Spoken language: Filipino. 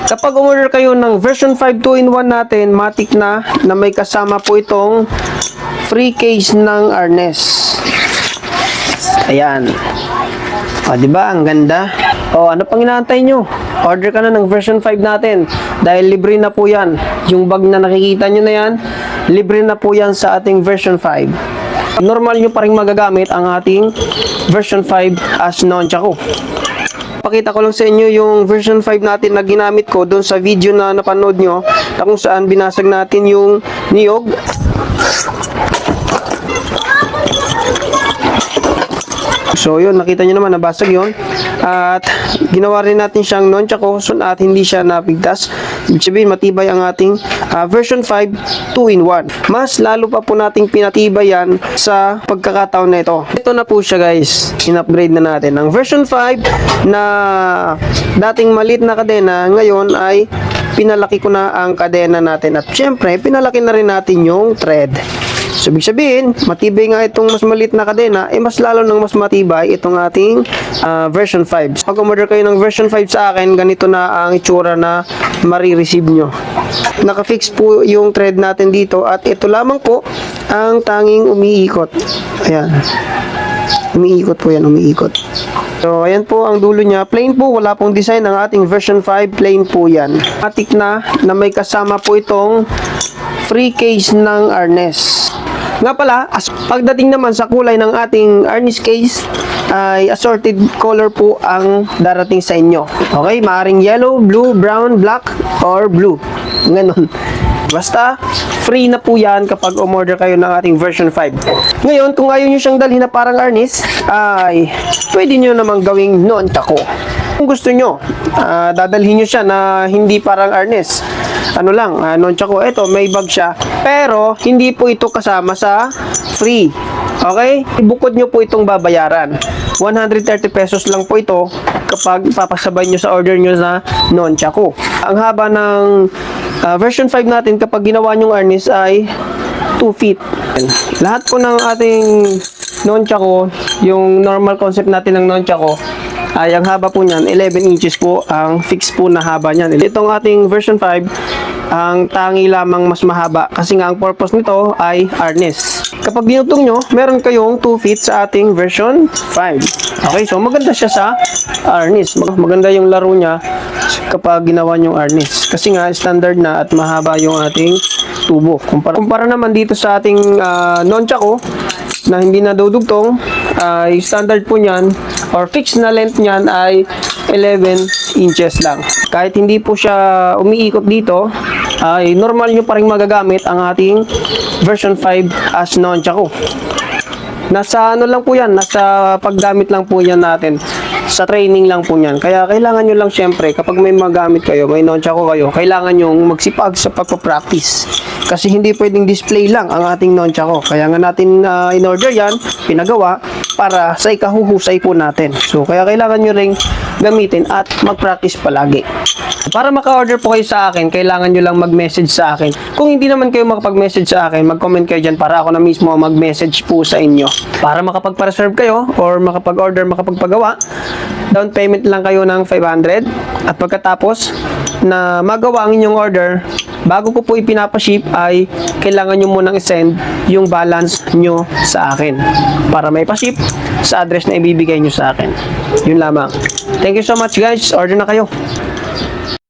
Kapag umorder kayo ng version 5 2-in-1 natin, matik na may kasama po itong free case ng harness. Ayan. O, diba? Ang ganda. O, ano pang inaantay nyo? Order ka na ng version 5 natin. Dahil libre na po yan. Yung bag na nakikita nyo na yan, libre na po yan sa ating version 5. Normal nyo pa rin magagamit ang ating version 5 as nunchaku. Pakita ko lang sa inyo yung version 5 natin na ginamit ko doon sa video na napanood nyo na kung saan binasag natin yung niyog. So yun, nakita nyo naman nabasag yun. At ginawa rin natin siyang nunchaku at hindi siya napigtas. Ibig sabihin matibay ang ating version 5 2-in-1. Mas lalo pa po nating pinatibay yan sa pagkakataon na ito. Ito na po siya guys. In-upgrade na natin. Ang version 5 na dating maliit na kadena, ngayon ay pinalaki ko na ang kadena natin. At syempre, pinalaki na rin natin yung thread. So, ibig sabihin, matibay nga itong mas maliit na kadena, mas lalo nang mas matibay itong ating version 5. Pag umorder kayo ng version 5 sa akin, ganito na ang itsura na marireceive nyo. Nakafix po yung thread natin dito at ito lamang po ang tanging umiikot. Ayan. Umiikot po yan, umiikot. So, ayan po ang dulo niya. Plain po, wala pong design ang ating version 5. Plain po yan. Matik na may kasama po itong free case ng harness. Nga pala, pagdating naman sa kulay ng ating harness case, ay assorted color po ang darating sa inyo. Okay, maaring yellow, blue, brown, black, or blue. Ganon. Basta, free na po yan kapag umorder kayo ng ating version 5. Ngayon, kung ayaw nyo siyang dalhin na parang harness, ay pwede nyo namang gawing nunchaku. Kung gusto nyo, dadalhin nyo siya na hindi parang harness. Ano lang, nunchaku, eto, may bag siya. Pero, hindi po ito kasama sa free. Okay? Ibukod nyo po itong babayaran. 130 pesos lang po ito kapag papasabay nyo sa order nyo na nunchaku. Ang haba ng version 5 natin kapag ginawa nyong harness ay 2 feet. Lahat po ng ating nunchaku, yung normal concept natin ng nunchaku, ay ang haba po niyan, 11 inches po ang fix po na haba niyan. Itong ating version 5, ang tangi lamang mas mahaba kasi nga ang purpose nito ay harness. Kapag dinutong nyo, meron kayong 2 feet sa ating version 5. Okay, so maganda siya sa harness. Maganda yung laro niya kapag ginawa nyong harness. Kasi nga, standard na at mahaba yung ating tubo. Kumpara naman dito sa ating nunchaku na hindi na dudugtong, ay standard po niyan or fixed na length niyan ay 11 inches lang. Kahit hindi po siya umiikot dito, ay normal nyo pa rin magagamit ang ating version 5 as nunchaku. Nasa ano lang po yan, nasa paggamit lang po yan natin. Sa training lang po yan. Kaya kailangan nyo lang syempre, kapag may magamit kayo, may nunchaku kayo, kailangan nyo magsipag sa pagpapractice. Kasi hindi pwedeng display lang ang ating nunchaku. Kaya nga natin in-order yan, pinagawa, para sa ikahuhusay po natin. So, kaya kailangan nyo ring gamitin at mag-practice palagi. Para maka-order po kayo sa akin, kailangan nyo lang mag-message sa akin. Kung hindi naman kayo makapag-message sa akin, mag-comment kayo dyan para ako na mismo mag-message po sa inyo. Para makapag-reserve kayo or makapag-order, makapagpagawa, down payment lang kayo ng 500 at pagkatapos na magawa ang inyong order, bago ko po ipinapaship ay kailangan nyo munang isend yung balance nyo sa akin para may pa-ship sa address na ibibigay nyo sa akin. Yun lamang. Thank you so much guys. Order na kayo.